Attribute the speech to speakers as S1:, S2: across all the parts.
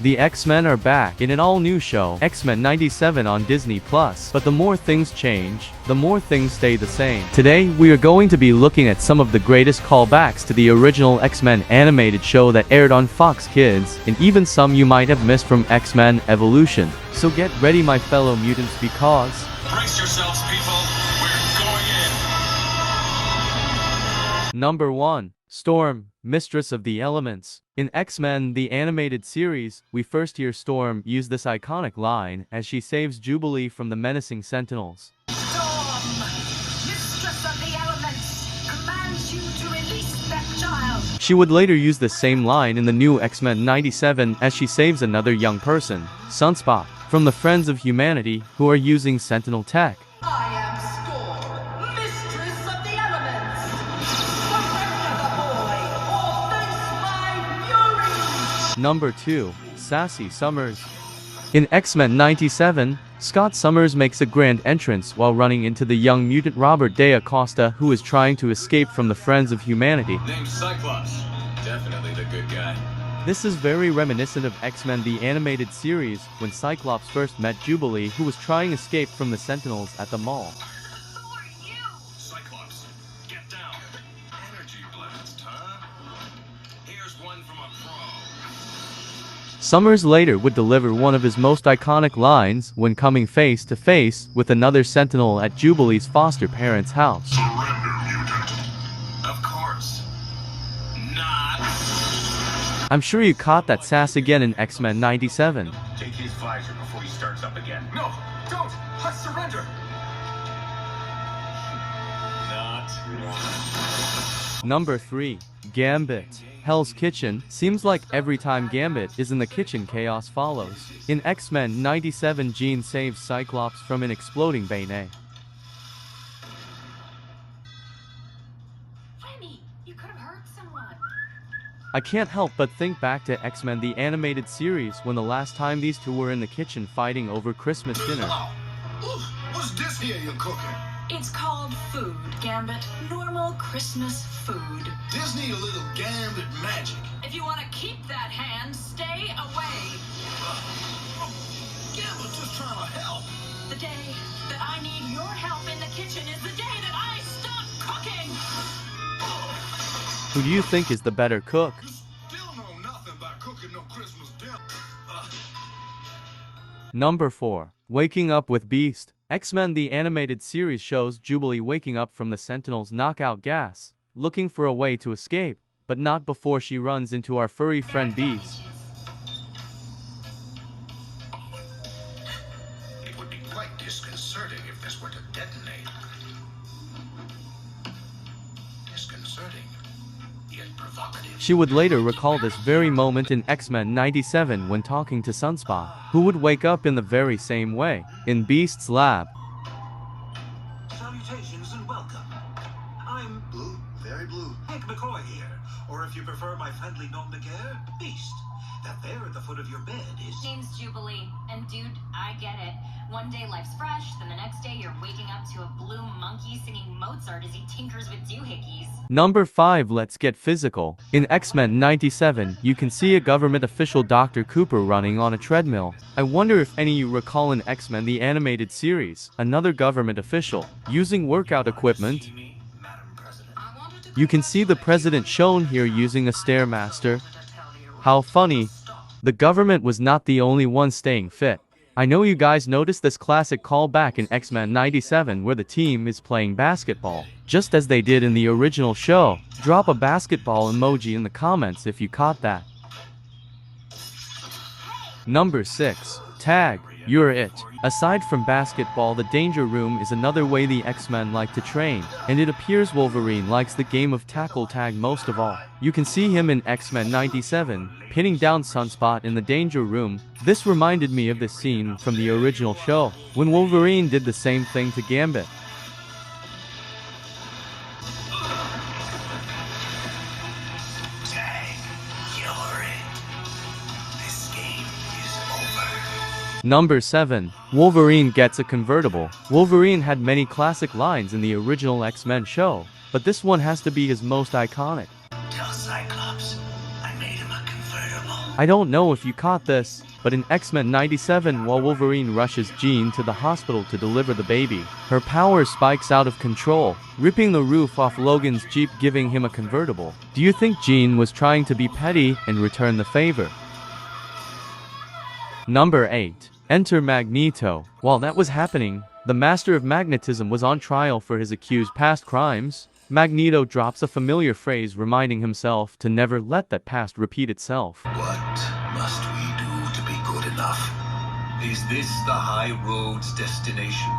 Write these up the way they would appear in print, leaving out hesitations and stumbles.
S1: The X-Men are back in an all-new show, X-Men 97 on Disney+. But the more things change, the more things stay the same. Today, we are going to be looking at some of the greatest callbacks to the original X-Men animated show that aired on Fox Kids, and even some you might have missed from X-Men Evolution. So get ready, my fellow mutants, because...
S2: Brace yourselves, people. We're going in.
S1: Number 1. Storm, Mistress of the Elements. In X-Men, the animated series, we first hear Storm use this iconic line as she saves Jubilee from the menacing Sentinels.
S3: Storm, Mistress of the Elements, commands you to release that child.
S1: She would later use the same line in the new X-Men 97 as she saves another young person, Sunspot, from the Friends of Humanity who are using Sentinel tech.
S3: I am Storm, Mistress of the Elements. Surrender the boy, or face my fury.
S1: Number 2. Sassy Summers. In X-Men 97, Scott Summers makes a grand entrance while running into the young mutant Robert Da Acosta, who is trying to escape from the Friends of Humanity.
S2: Name's Cyclops. Definitely the good guy.
S1: This is very reminiscent of X-Men the animated series, when Cyclops first met Jubilee, who was trying to escape from the Sentinels at the mall.
S3: Who are you?
S2: Cyclops, get down. Energy blast, huh? Here's one from a pro.
S1: Summers later would deliver one of his most iconic lines when coming face to face with another Sentinel at Jubilee's foster parents' house.
S2: Surrender, mutant. Of course. Not.
S1: I'm sure you caught that sass again in X-Men 97.
S2: Take his visor before he starts up again. No, don't! I surrender! Not.
S1: Number 3. Gambit. Hell's Kitchen. Seems like every time Gambit is in the kitchen, chaos follows. In X-Men 97, Jean saves Cyclops from an exploding bayonet.
S3: Remy, you could have hurt someone.
S1: I can't help but think back to X-Men the animated series when the last time these two were in the kitchen fighting over Christmas dinner.
S2: Hello. What's this here you're cooking?
S3: It's called food, Gambit. Normal Christmas food.
S2: Disney a little gambit magic.
S3: If you want to keep that hand, stay away.
S2: Gambit just trying to help.
S3: The day that I need your help in the kitchen is the day that I stop cooking.
S1: Who do you think is the better cook?
S2: Still know nothing about cooking no Christmas dinner.
S1: Number 4. Waking Up with Beast. X-Men the animated series shows Jubilee waking up from the Sentinels' knockout gas, looking for a way to escape, but not before she runs into our furry friend Beast.
S2: It would be quite disconcerting if this were to detonate. Disconcerting, yet provocative.
S1: She would later recall this very moment in X-Men 97 when talking to Sunspot, who would wake up in the very same way, in Beast's lab.
S4: Salutations and welcome. I'm
S2: Blue, very blue.
S4: Hank McCoy here, or if you prefer my friendly nom de guerre, Beast. That there at the foot of your bed is...
S5: Name's Jubilee, and dude, I get it. One day life's fresh, then the next day you're waking up to a blue monkey singing Mozart as he tinkers with doohickeys.
S1: Number 5. Let's get physical. In X-Men 97, you can see a government official, Dr. Cooper, running on a treadmill. I wonder if any of you recall in X-Men the animated series, another government official, using workout equipment. You can see the president shown here using a Stairmaster. How funny. The government was not the only one staying fit. I know you guys noticed this classic callback in X-Men 97 where the team is playing basketball, just as they did in the original show. Drop a basketball emoji in the comments if you caught that. Number 6. Tag. You're it. Aside from basketball, the Danger Room is another way the X-Men like to train, and it appears Wolverine likes the game of tackle tag most of all. You can see him in X-Men 97, pinning down Sunspot in the Danger Room. This reminded me of this scene from the original show, when Wolverine did the same thing to Gambit.
S2: Tag, you're it. This game is over.
S1: Number 7. Wolverine gets a convertible. Wolverine had many classic lines in the original X-Men show, but this one has to be his most iconic.
S2: Tell Cyclops I made him a convertible.
S1: I don't know if you caught this, but in X-Men 97 while Wolverine rushes Jean to the hospital to deliver the baby, her power spikes out of control, ripping the roof off Logan's Jeep, giving him a convertible. Do you think Jean was trying to be petty and return the favor? Number 8. Enter Magneto. While that was happening, the Master of Magnetism was on trial for his accused past crimes. Magneto drops a familiar phrase reminding himself to never let that past repeat itself.
S4: What must we do to be good enough? Is this the high road's destination?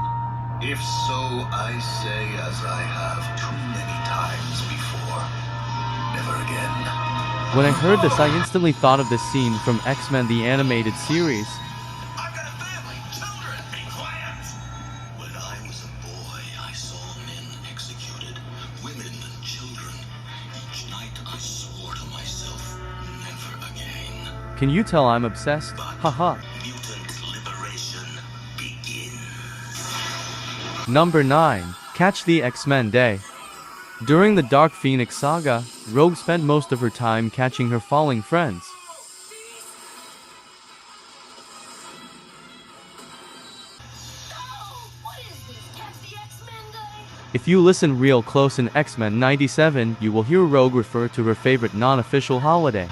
S4: If so, I say as I have too many times before. Never again.
S1: When I heard this, I instantly thought of this scene from X-Men the Animated Series.
S4: I've got a family, children. Be quiet. When I was a boy, I saw men executed, women and children. Each night I swore to myself, never again.
S1: Can you tell I'm obsessed? Haha.
S4: Mutant liberation begins.
S1: Number 9. Catch the X-Men Day. During the Dark Phoenix saga, Rogue spent most of her time catching her falling friends. If you listen real close in X-Men 97, you will hear Rogue refer to her favorite non-official holiday.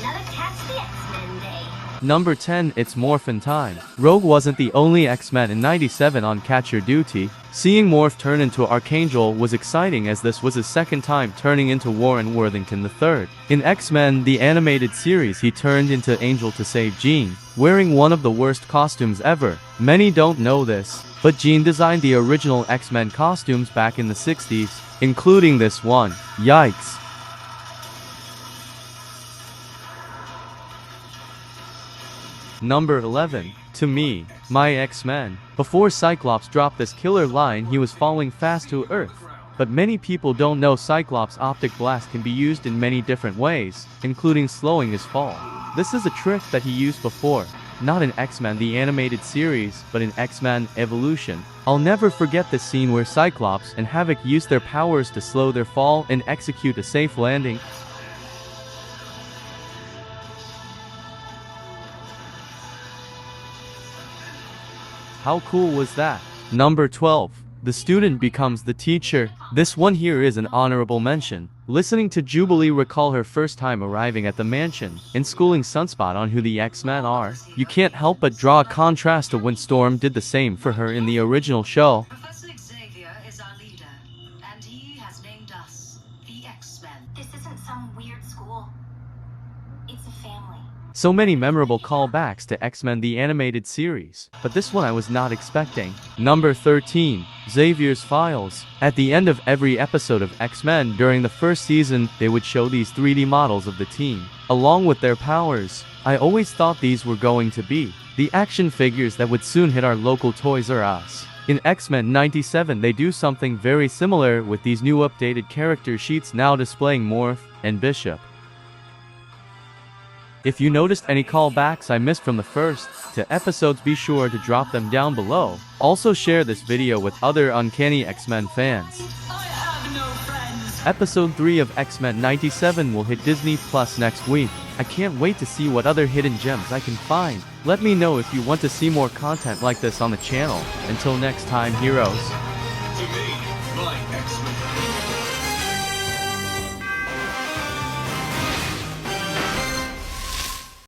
S5: Another Catch the X-Men Day.
S1: Number 10. It's Morphin time. Rogue wasn't the only X-Men in 97 on catcher duty. Seeing Morph turn into Archangel was exciting, as this was his second time turning into Warren Worthington III. In X-Men the Animated Series, he turned into Angel to save Jean, wearing one of the worst costumes ever. Many don't know this, but Jean designed the original X-Men costumes back in the 60s, including this one. Yikes. Number 11. To me, my X-Men. Before Cyclops dropped this killer line, he was falling fast to Earth. But many people don't know Cyclops' optic blast can be used in many different ways, including slowing his fall. This is a trick that he used before, not in X-Men the Animated Series, but in X-Men Evolution. I'll never forget the scene where Cyclops and Havoc used their powers to slow their fall and execute a safe landing. How cool was that? Number 12. The student becomes the teacher. This one here is an honorable mention. Listening to Jubilee recall her first time arriving at the mansion and schooling Sunspot on who the X-Men are, you can't help but draw a contrast to when Storm did the same for her in the original show.
S3: Professor Xavier is our leader, and he has named us the X-Men.
S5: This isn't some weird school. It's a family.
S1: So many memorable callbacks to X-Men the Animated Series, but this one I was not expecting. Number 13. Xavier's Files. At the end of every episode of X-Men during the first season, they would show these 3D models of the team, along with their powers. I always thought these were going to be the action figures that would soon hit our local Toys R Us. In X-Men 97 they do something very similar with these new updated character sheets now displaying Morph and Bishop. If you noticed any callbacks I missed from the first to episodes, be sure to drop them down below. Also share this video with other Uncanny X-Men fans.
S3: I have no friends.
S1: Episode 3 of X-Men 97 will hit Disney Plus next week. I can't wait to see what other hidden gems I can find. Let me know if you want to see more content like this on the channel. Until next time, heroes.